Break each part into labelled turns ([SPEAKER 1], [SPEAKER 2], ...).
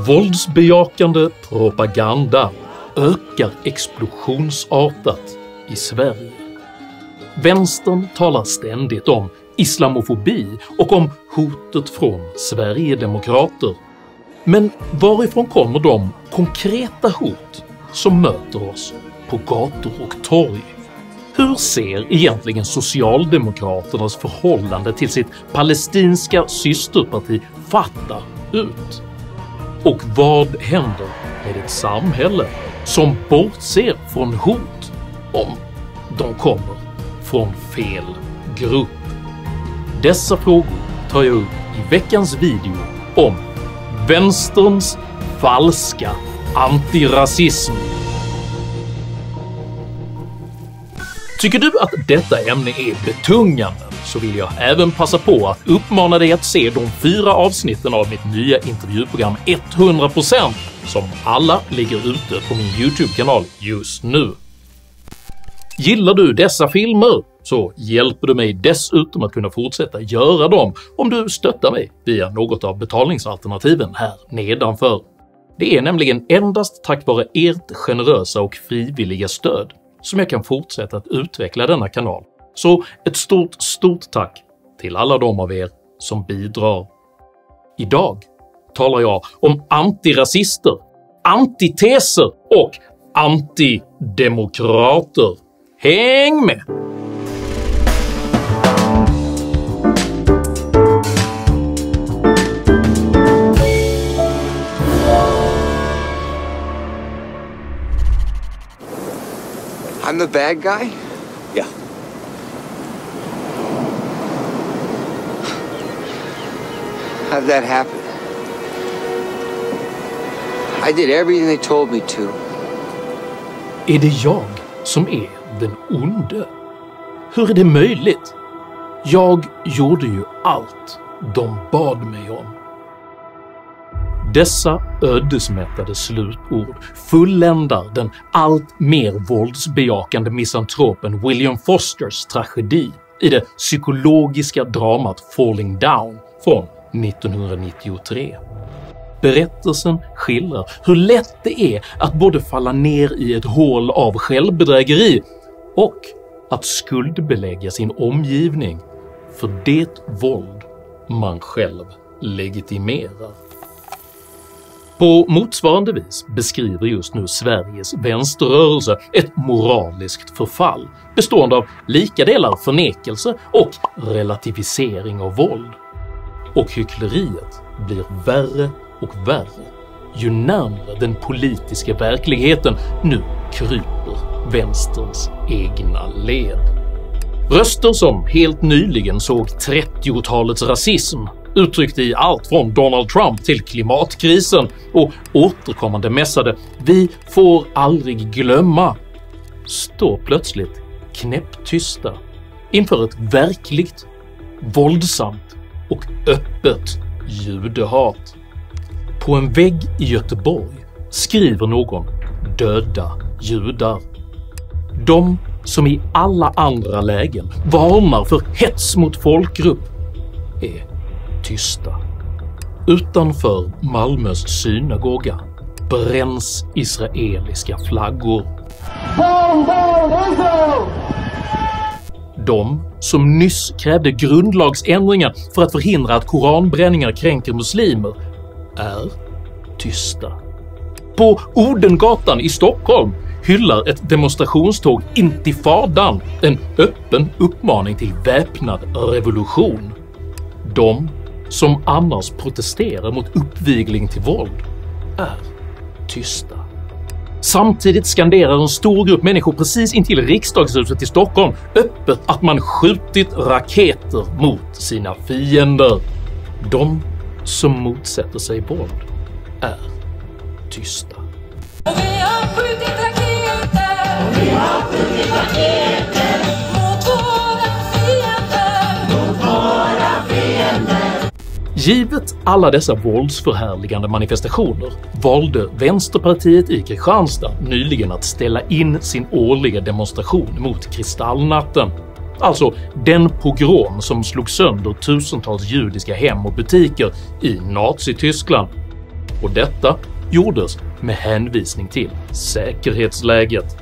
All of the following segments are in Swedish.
[SPEAKER 1] Våldsbejakande propaganda ökar explosionsartat i Sverige. Vänstern talar ständigt om islamofobi och om hotet från Sverigedemokrater. Men varifrån kommer de konkreta hot som möter oss på gator och torg? Hur ser egentligen Socialdemokraternas förhållande till sitt palestinska systerparti Fatah ut? Och vad händer med ett samhälle som bortser från hot om de kommer från fel grupp? Dessa frågor tar jag upp i veckans video om vänsterns falska antirasism. Tycker du att detta ämne är betungande så vill jag även passa på att uppmana dig att se de 4 avsnitten av mitt nya intervjuprogram 100% som alla ligger ute på min YouTube-kanal just nu. Gillar du dessa filmer så hjälper du mig dessutom att kunna fortsätta göra dem om du stöttar mig via något av betalningsalternativen här nedanför. Det är nämligen endast tack vare ert generösa och frivilliga stöd som jag kan fortsätta att utveckla denna kanal, så ett stort tack till alla de av er som bidrar. Idag talar jag om antirasister, antiteser och antidemokrater. Häng med!
[SPEAKER 2] I'm the bad guy?
[SPEAKER 3] Yeah.
[SPEAKER 2] How did that happen? I did everything they told me to.
[SPEAKER 1] Är det jag som är den onde? Hur är det möjligt? Jag gjorde ju allt de bad mig om. Dessa ödesmättade slutord fulländar den allt mer våldsbejakande misantropen William Fosters tragedi i det psykologiska dramat Falling Down från 1993. Berättelsen skildrar hur lätt det är att både falla ner i ett hål av självbedrägeri och att skuldbelägga sin omgivning för det våld man själv legitimerar. På motsvarande vis beskriver just nu Sveriges vänsterrörelse ett moraliskt förfall bestående av lika delar förnekelse och relativisering av våld. Och hyckleriet blir värre och värre ju närmare den politiska verkligheten nu kryper vänsterns egna led. Röster som helt nyligen såg 30-talets rasism uttryckte i allt från Donald Trump till klimatkrisen och återkommande mässade “Vi får aldrig glömma” står plötsligt knäpptysta inför ett verkligt, våldsamt och öppet judehat. På en vägg i Göteborg skriver någon “Döda judar”. De som i alla andra lägen varnar för hets mot folkgrupp är tysta. Utanför Malmös synagoga bränns israeliska flaggor. De som nyss krävde grundlagsändringar för att förhindra att koranbränningar kränker muslimer är tysta. På Odengatan i Stockholm hyllar ett demonstrationståg intifadan, en öppen uppmaning till väpnad revolution. De som annars protesterar mot uppvigling till våld är tysta. Samtidigt skanderar en stor grupp människor precis intill riksdagshuset i Stockholm öppet att man skjutit raketer mot sina fiender. De som motsätter sig våld är tysta.
[SPEAKER 4] Vi har skjutit raketer, vi har skjutit raketer mot våra fiender.
[SPEAKER 1] Givet alla dessa våldsförhärligande manifestationer valde Vänsterpartiet i Kristianstad nyligen att ställa in sin årliga demonstration mot Kristallnatten, alltså den pogrom som slog sönder tusentals judiska hem och butiker i Nazityskland. och detta gjordes med hänvisning till säkerhetsläget.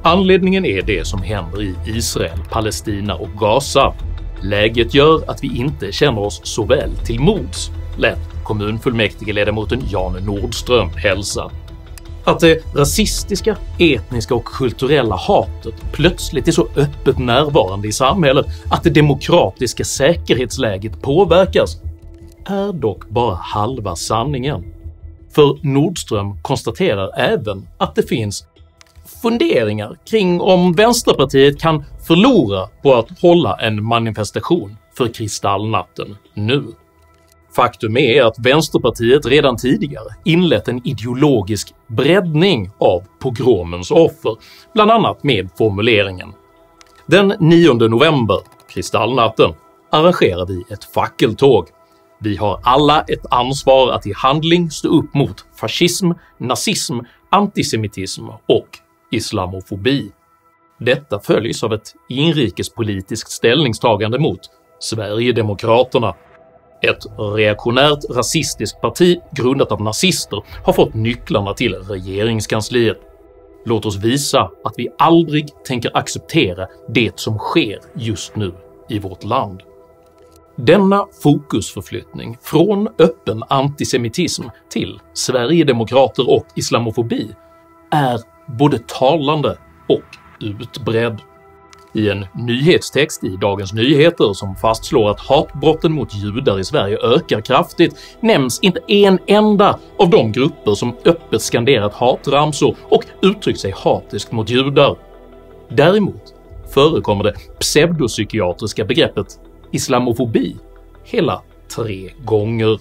[SPEAKER 1] Anledningen är det som händer i Israel, Palestina och Gaza. Läget gör att vi inte känner oss så väl till mods, lät kommunfullmäktigeledamoten Jan Nordström hälsa. Att det rasistiska, etniska och kulturella hatet plötsligt är så öppet närvarande i samhället att det demokratiska säkerhetsläget påverkas är dock bara halva sanningen. För Nordström konstaterar även att det finns funderingar kring om Vänsterpartiet kan förlora på att hålla en manifestation för Kristallnatten nu. Faktum är att Vänsterpartiet redan tidigare inlett en ideologisk breddning av pogromens offer, bland annat med formuleringen “Den 9 november, Kristallnatten, arrangerar vi ett fackeltåg. Vi har alla ett ansvar att i handling stå upp mot fascism, nazism, antisemitism och islamofobi. Detta följs av ett inrikespolitiskt ställningstagande mot Sverigedemokraterna. Ett reaktionärt rasistiskt parti grundat av nazister har fått nycklarna till regeringskansliet. Låt oss visa att vi aldrig tänker acceptera det som sker just nu i vårt land.” Denna fokusförflyttning från öppen antisemitism till Sverigedemokrater och islamofobi är både talande och utbredd. I en nyhetstext i Dagens Nyheter som fastslår att hatbrotten mot judar i Sverige ökar kraftigt nämns inte en enda av de grupper som öppet skanderat hatramsor och uttryckt sig hatiskt mot judar. Däremot förekommer det pseudopsykiatriska begreppet islamofobi hela 3 gånger.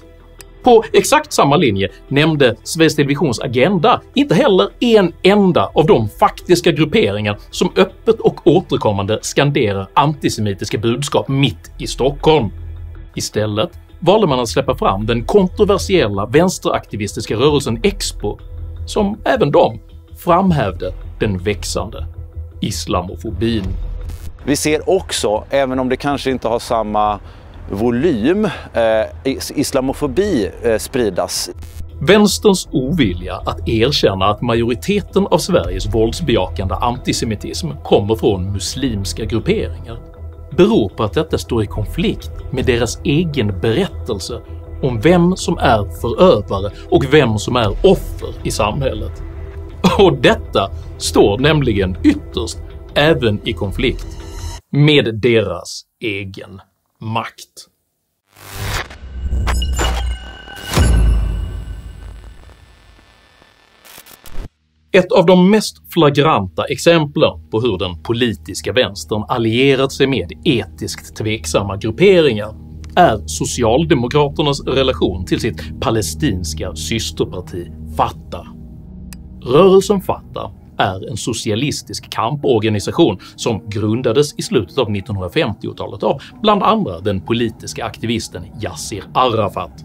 [SPEAKER 1] På exakt samma linje nämnde Sveriges Televisions Agenda inte heller en enda av de faktiska grupperingar som öppet och återkommande skanderar antisemitiska budskap mitt i Stockholm. Istället valde man att släppa fram den kontroversiella vänsteraktivistiska rörelsen Expo, som även de framhävde den växande islamofobin.
[SPEAKER 3] Vi ser också, även om det kanske inte har samma volym, islamofobi spridas.
[SPEAKER 1] Vänsterns ovilja att erkänna att majoriteten av Sveriges våldsbejakande antisemitism kommer från muslimska grupperingar beror på att detta står i konflikt med deras egen berättelse om vem som är förövare och vem som är offer i samhället. Och detta står nämligen ytterst även i konflikt med deras egen makt. Ett av de mest flagranta exemplen på hur den politiska vänstern allierat sig med etiskt tveksamma grupperingar är Socialdemokraternas relation till sitt palestinska systerparti Fatah. Rörelsen Fatah är en socialistisk kamporganisation som grundades i slutet av 1950-talet av bland andra den politiska aktivisten Yassir Arafat.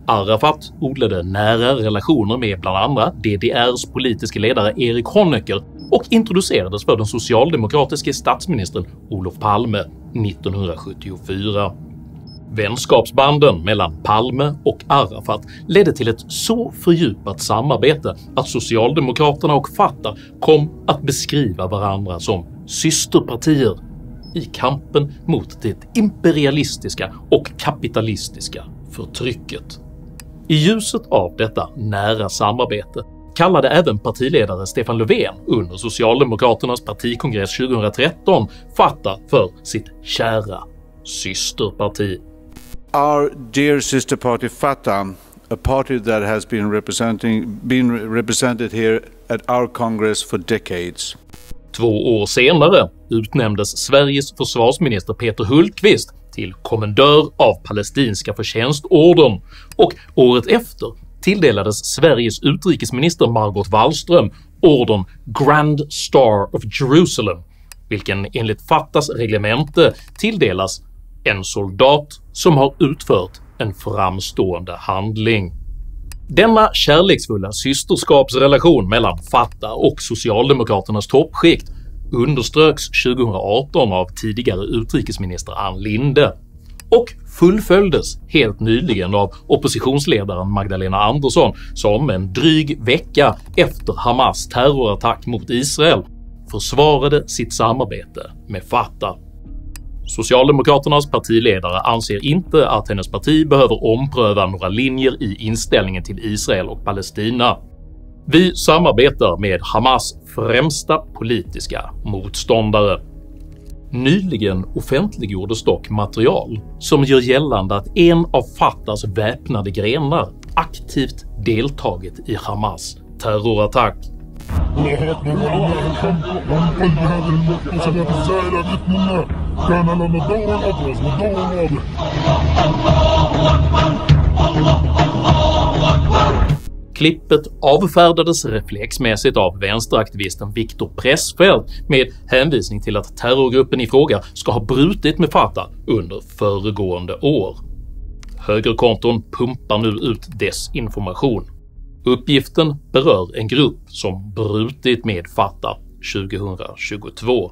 [SPEAKER 1] Arafat odlade nära relationer med bland andra DDRs politiska ledare Erich Honecker och introducerades för den socialdemokratiske statsministern Olof Palme 1974. Vänskapsbanden mellan Palme och Arafat ledde till ett så fördjupat samarbete att Socialdemokraterna och Fatah kom att beskriva varandra som systerpartier i kampen mot det imperialistiska och kapitalistiska förtrycket. I ljuset av detta nära samarbete kallade även partiledare Stefan Löfven under Socialdemokraternas partikongress 2013 Fatah för sitt kära systerparti.
[SPEAKER 5] Our dear sister party Fatah, a party that has been represented here at our Congress for decades.
[SPEAKER 1] 2 år senare utnämndes Sveriges försvarsminister Peter Hultqvist till kommendör av palestinska förtjänstordern, och året efter tilldelades Sveriges utrikesminister Margot Wallström ordern Grand Star of Jerusalem, vilken enligt Fatahs reglemente tilldelas en soldat som har utfört en framstående handling. Denna kärleksfulla systerskapsrelation mellan Fatah och Socialdemokraternas toppskikt underströks 2018 av tidigare utrikesminister Ann Linde, och fullföljdes helt nyligen av oppositionsledaren Magdalena Andersson som en dryg vecka efter Hamas terrorattack mot Israel försvarade sitt samarbete med Fatah. Socialdemokraternas partiledare anser inte att hennes parti behöver ompröva några linjer i inställningen till Israel och Palestina. Vi samarbetar med Hamas främsta politiska motståndare. Nyligen offentliggjordes dock material som gör gällande att en av Fatahs väpnade grenar aktivt deltagit i Hamas terrorattack. Klippet avfärdades reflexmässigt av vänsteraktivisten Viktor Pressfeldt med hänvisning till att terrorgruppen i fråga ska ha brutit med Fatah under föregående år. Högerkonton pumpar nu ut desinformation. Uppgiften berör en grupp som brutit med Fatah 2022.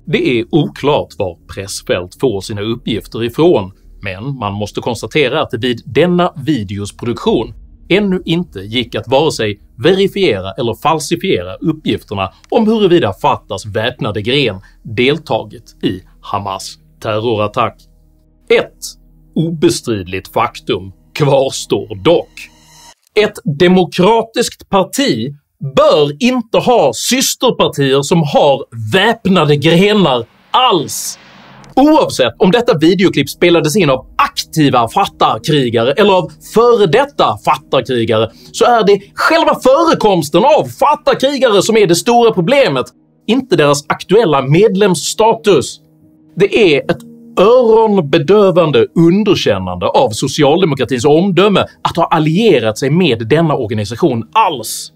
[SPEAKER 1] Det är oklart var Pressfeldt får sina uppgifter ifrån, men man måste konstatera att det vid denna videos produktion ännu inte gick att vare sig verifiera eller falsifiera uppgifterna om huruvida Fatahs väpnade gren deltagit i Hamas terrorattack. Ett obestridligt faktum kvarstår dock. Ett demokratiskt parti bör inte ha systerpartier som har väpnade grenar alls. Oavsett om detta videoklipp spelades in av aktiva Fatah-krigare eller av före detta Fatah-krigare så är det själva förekomsten av Fatah-krigare som är det stora problemet, inte deras aktuella medlemsstatus. Det är ett öronbedövande underkännande av socialdemokratins omdöme att ha allierat sig med denna organisation alls.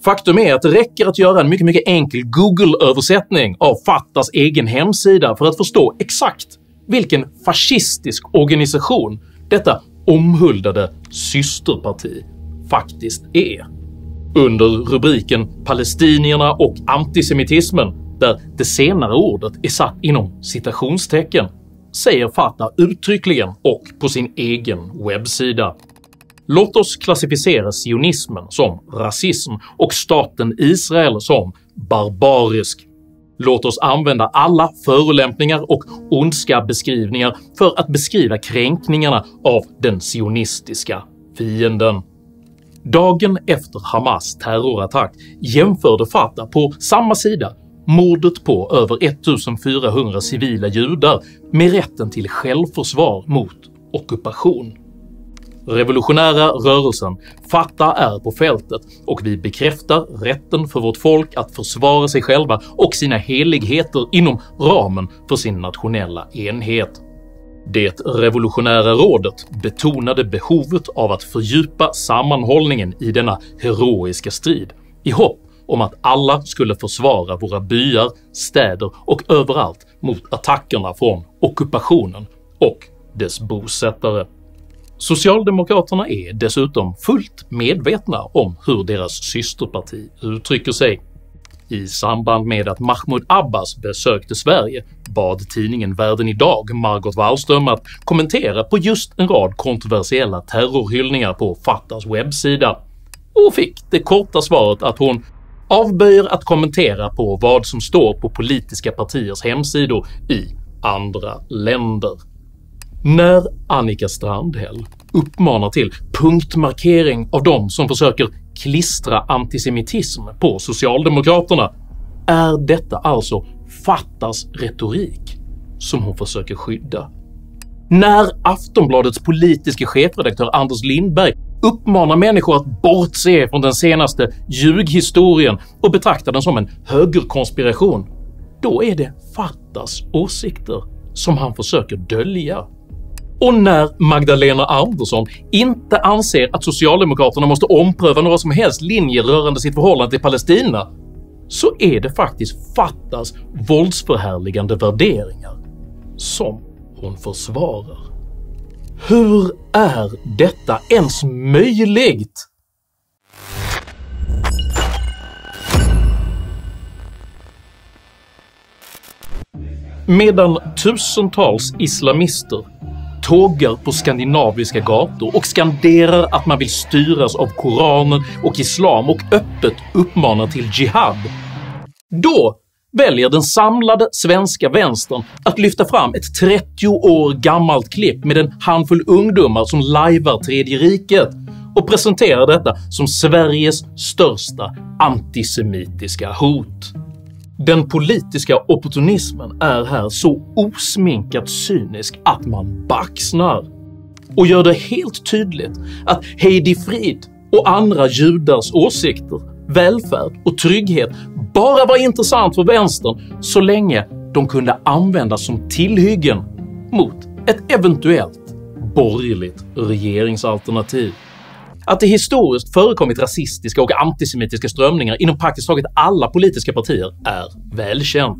[SPEAKER 1] Faktum är att det räcker att göra en mycket enkel Google-översättning av Fatahs egen hemsida för att förstå exakt vilken fascistisk organisation detta omhuldade systerparti faktiskt är. Under rubriken “Palestinierna och antisemitismen”, där det senare ordet är satt inom citationstecken, säger Fatah uttryckligen och på sin egen webbsida: “Låt oss klassificera sionismen som rasism och staten Israel som barbarisk. Låt oss använda alla förolämpningar och ondska beskrivningar för att beskriva kränkningarna av den sionistiska fienden.” Dagen efter Hamas terrorattack jämförde Fatah på samma sida mordet på över 1400 civila judar med rätten till självförsvar mot ockupation. Revolutionära rörelsen Fatah är på fältet och vi bekräftar rätten för vårt folk att försvara sig själva och sina heligheter inom ramen för sin nationella enhet. Det revolutionära rådet betonade behovet av att fördjupa sammanhållningen i denna heroiska strid i hopp om att alla skulle försvara våra byar, städer och överallt mot attackerna från ockupationen och dess bosättare. Socialdemokraterna är dessutom fullt medvetna om hur deras systerparti uttrycker sig. I samband med att Mahmoud Abbas besökte Sverige bad tidningen Världen idag Margot Wallström att kommentera på just en rad kontroversiella terrorhyllningar på Fatahs webbsida och fick det korta svaret att hon avböjer att kommentera på vad som står på politiska partiers hemsidor i andra länder. När Annika Strandhäll uppmanar till punktmarkering av de som försöker klistra antisemitism på Socialdemokraterna är detta alltså Fatahs retorik som hon försöker skydda. När Aftonbladets politiska chefredaktör Anders Lindberg uppmanar människor att bortse från den senaste ljughistorien och betrakta den som en högerkonspiration, då är det Fatahs åsikter som han försöker dölja. Och när Magdalena Andersson inte anser att Socialdemokraterna måste ompröva några som helst linjer rörande sitt förhållande till Palestina, så är det faktiskt Fatahs våldsförhärligande värderingar som hon försvarar. Hur är detta ens möjligt? Medan tusentals islamister tågar på skandinaviska gator och skanderar att man vill styras av Koranen och islam och öppet uppmanar till jihad, då väljer den samlade svenska vänstern att lyfta fram ett 30 år gammalt klipp med en handfull ungdomar som lajvar Tredje riket och presenterar detta som Sveriges största antisemitiska hot. Den politiska opportunismen är här så osminkat cynisk att man baxnar och gör det helt tydligt att Heidi Fried och andra judars åsikter, välfärd och trygghet bara var intressant för vänstern så länge de kunde användas som tillhyggen mot ett eventuellt borgerligt regeringsalternativ. Att det historiskt förekommit rasistiska och antisemitiska strömningar inom praktiskt taget alla politiska partier är välkänt.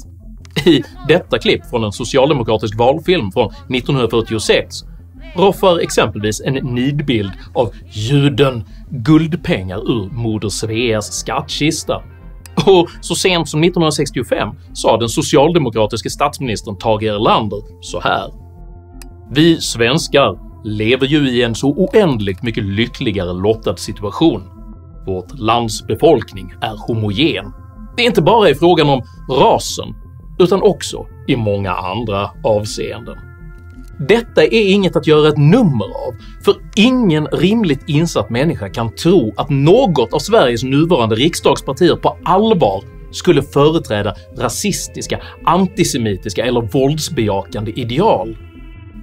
[SPEAKER 1] I detta klipp från en socialdemokratisk valfilm från 1946 roffar exempelvis en nidbild av juden guldpengar ur moder Sveas skattkista. Och så sent som 1965 sa den socialdemokratiske statsministern Tage Erlander så här: “Vi svenskar lever ju i en så oändligt mycket lyckligare lottad situation. Vårt lands befolkning är homogen. Det är inte bara i frågan om rasen, utan också i många andra avseenden.” Detta är inget att göra ett nummer av, för ingen rimligt insatt människa kan tro att något av Sveriges nuvarande riksdagspartier på allvar skulle företräda rasistiska, antisemitiska eller våldsbejakande ideal.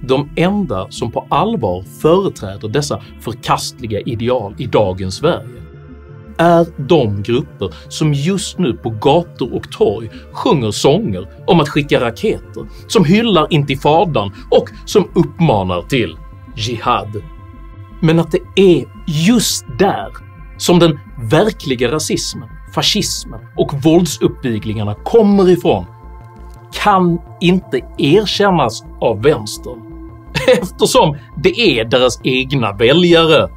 [SPEAKER 1] De enda som på allvar företräder dessa förkastliga ideal i dagens Sverige är de grupper som just nu på gator och torg sjunger sånger om att skicka raketer, som hyllar intifadan och som uppmanar till jihad. Men att det är just där som den verkliga rasismen, fascismen och våldsuppviglingarna kommer ifrån kan inte erkännas av vänstern, eftersom det är deras egna väljare.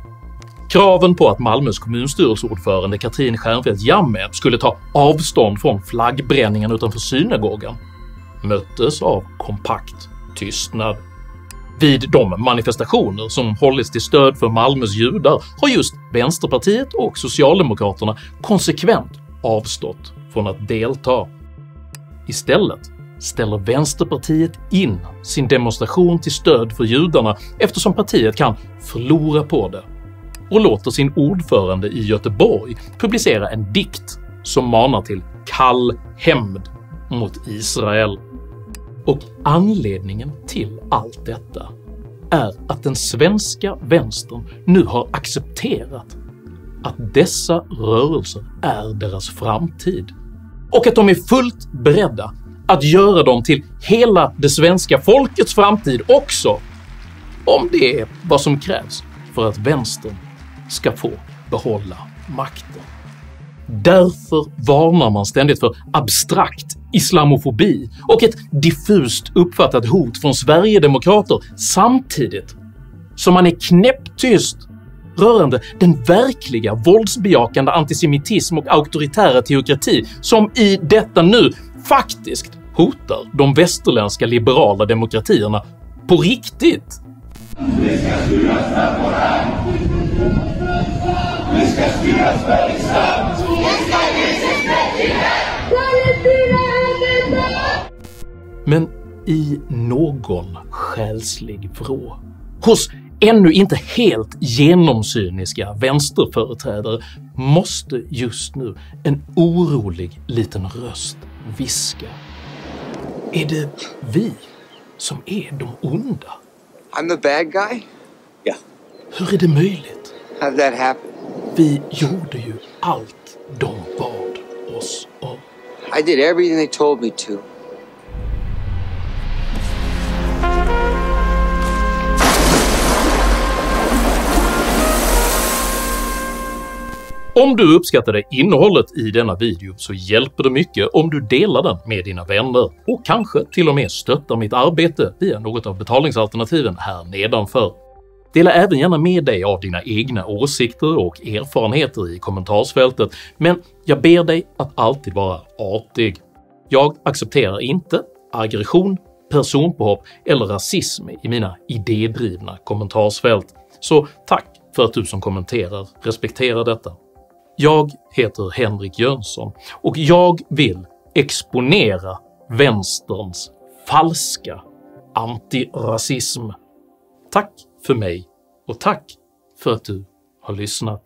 [SPEAKER 1] Kraven på att Malmös kommunstyrelseordförande Katrin Stjernfeldt Jammeh skulle ta avstånd från flaggbränningen utanför synagogan möttes av kompakt tystnad. Vid de manifestationer som hållits till stöd för Malmös judar har just Vänsterpartiet och Socialdemokraterna konsekvent avstått från att delta. Istället ställer Vänsterpartiet in sin demonstration till stöd för judarna eftersom partiet kan förlora på det, och låter sin ordförande i Göteborg publicera en dikt som manar till kall hämnd mot Israel. Och anledningen till allt detta är att den svenska vänstern nu har accepterat att dessa rörelser är deras framtid och att de är fullt beredda att göra dem till hela det svenska folkets framtid också, om det är vad som krävs för att vänstern ska få behålla makten. Därför varnar man ständigt för abstrakt islamofobi och ett diffust uppfattat hot från Sverigedemokrater, samtidigt som man är knäpptyst rörande den verkliga våldsbejakande antisemitism och auktoritära teokrati som i detta nu faktiskt hotar de västerländska liberala demokratierna på riktigt.
[SPEAKER 6] Vi ska styra Koran. Vi ska styra Sveriges land. Vi ska
[SPEAKER 1] Men i någon själslig vrå, hos ännu inte helt genomsyniska vänsterföreträdare, måste just nu en orolig liten röst viska: är det vi som är de onda?
[SPEAKER 2] I'm the bad guy?
[SPEAKER 3] Ja.
[SPEAKER 1] Hur är det möjligt?
[SPEAKER 2] How'd that happen?
[SPEAKER 1] Vi gjorde ju allt de bad oss om.
[SPEAKER 2] I did everything they told me to.
[SPEAKER 1] Om du uppskattade innehållet i denna video så hjälper det mycket om du delar den med dina vänner och kanske till och med stöttar mitt arbete via något av betalningsalternativen här nedanför. Dela även gärna med dig av dina egna åsikter och erfarenheter i kommentarsfältet, men jag ber dig att alltid vara artig. Jag accepterar inte aggression personpåhopp eller rasism i mina idédrivna kommentarsfält, så tack för att du som kommenterar respekterar detta. Jag heter Henrik Jönsson och jag vill exponera vänsterns falska antirasism. Tack för mig och tack för att du har lyssnat.